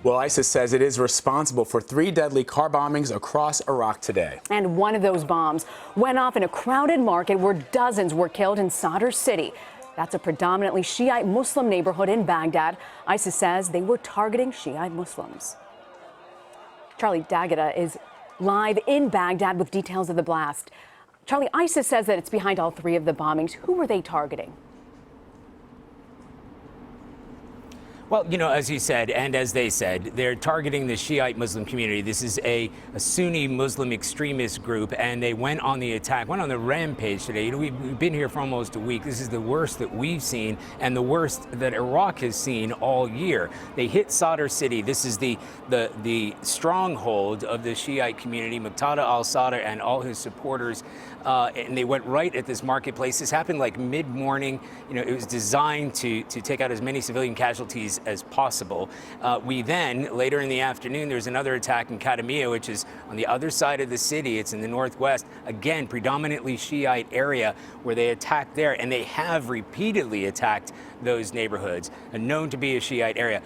Well, ISIS says it is responsible for 3 deadly car bombings across Iraq today. And one of those bombs went off in a crowded market where dozens were killed in Sadr City. That's a predominantly Shiite Muslim neighborhood in Baghdad. ISIS says they were targeting Shiite Muslims. Charlie D'Agata is live in Baghdad with details of the blast. Charlie, ISIS says that it's behind all 3 of the bombings. Who were they targeting? Well, you know, as you said, and as they said, they're targeting the Shiite Muslim community. This is a Sunni Muslim extremist group, and they went on the attack, went on the rampage today. You know, we've been here for almost a week. This is the worst that we've seen and the worst that Iraq has seen all year. They hit Sadr City. This is the stronghold of the Shiite community, Muqtada al-Sadr and all his supporters, and they went right at this marketplace. This happened like mid-morning. You know, it was designed to take out as many civilian casualties as possible. We then, later in the afternoon, there's another attack in Kadamiyya, which is on the other side of the city. It's in the northwest. Again, predominantly Shiite area where they attacked there, and they have repeatedly attacked those neighborhoods, known to be a Shiite area.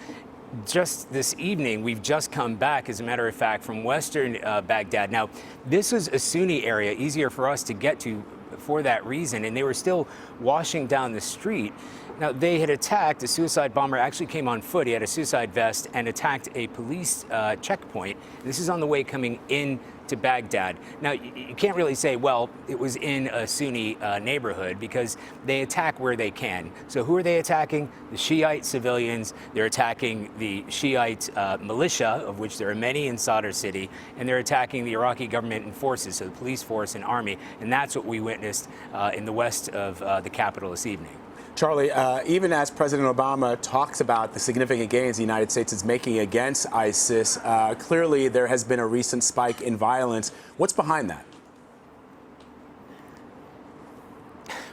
Just this evening, we've just come back, as a matter of fact, from western Baghdad. Now, this is a Sunni area, easier for us to get to for that reason, and they were still washing down the street. Now, they had attacked, a suicide bomber actually came on foot. He had a suicide vest and attacked a police checkpoint. This is on the way coming in to Baghdad. Now, you can't really say, well, it was in a Sunni neighborhood, because they attack where they can. So who are they attacking? The Shiite civilians. They're attacking the Shiite militia, of which there are many in Sadr City, and they're attacking the Iraqi government and forces, so the police force and army. And that's what we witnessed in the west of the capital this evening. Charlie, even as President Obama talks about the significant gains the United States is making against ISIS, clearly there has been a recent spike in violence. What's behind that?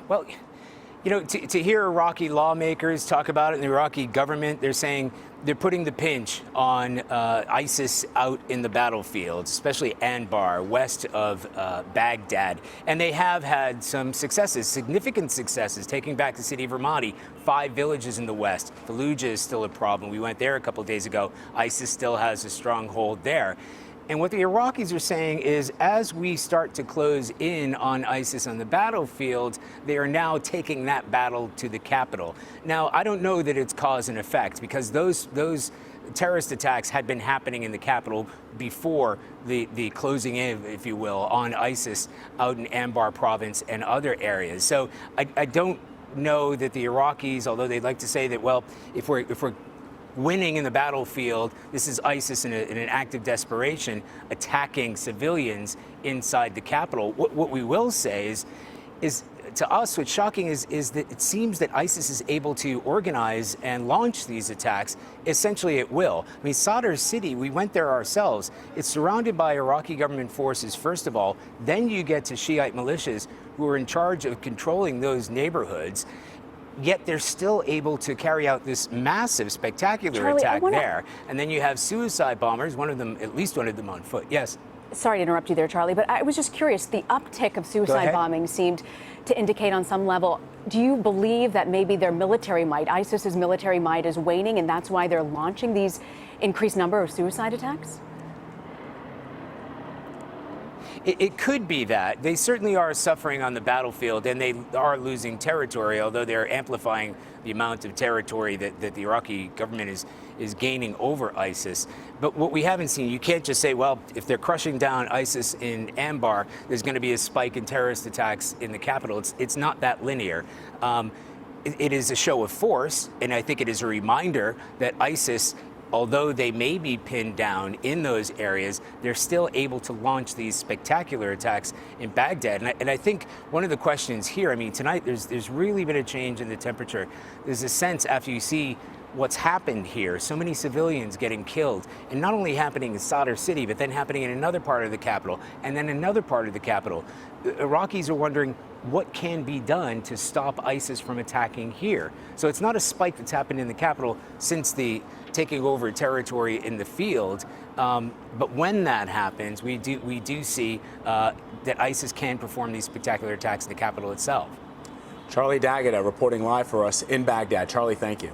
Well, you know, to hear Iraqi lawmakers talk about it in the Iraqi government, they're saying they're putting the pinch on ISIS out in the battlefield, especially Anbar, west of Baghdad. And they have had some successes, significant successes, taking back the city of Ramadi, 5 villages in the west. Fallujah is still a problem. We went there a couple days ago. ISIS still has a stronghold there. And what the Iraqis are saying is, as we start to close in on ISIS on the battlefield, they are now taking that battle to the capital. Now, I don't know that it's cause and effect, because those terrorist attacks had been happening in the capital before the closing in, if you will, on ISIS out in Anbar province and other areas. So I don't know that the Iraqis, although they'd like to say that, well, if we're winning in the battlefield, this is ISIS in an act of desperation attacking civilians inside the capital. What we will say is to us, what's shocking is that it seems that ISIS is able to organize and launch these attacks essentially at will. I mean, Sadr City, we went there ourselves. It's surrounded by Iraqi government forces, first of all. Then you get to Shiite militias who are in charge of controlling those neighborhoods. Yet they're still able to carry out this massive, spectacular attack there. And then you have suicide bombers, one of them, at least one of them on foot. Yes? Sorry to interrupt you there, Charlie, but I was just curious. The uptick of suicide bombing seemed to indicate on some level. Do you believe that maybe their military might, ISIS's military might, is waning, and that's why they're launching these increased number of suicide attacks? It could be that. They certainly are suffering on the battlefield, and they are losing territory, although they're amplifying the amount of territory that the Iraqi government is gaining over ISIS. But what we haven't seen, you can't just say, well, if they're crushing down ISIS in Anbar, there's going to be a spike in terrorist attacks in the capital. It's not that linear. It is a show of force, and I think it is a reminder that ISIS, although they may be pinned down in those areas, they're still able to launch these spectacular attacks in Baghdad. And I think one of the questions here, I mean, tonight there's really been a change in the temperature. There's a sense, after you see what's happened here, so many civilians getting killed, and not only happening in Sadr City, but then happening in another part of the capital, and then another part of the capital. The Iraqis are wondering what can be done to stop ISIS from attacking here. So it's not a spike that's happened in the capital since the taking over territory in the field. But when that happens, we do see that ISIS can perform these spectacular attacks in the capital itself. Charlie D'Agata reporting live for us in Baghdad. Charlie, thank you.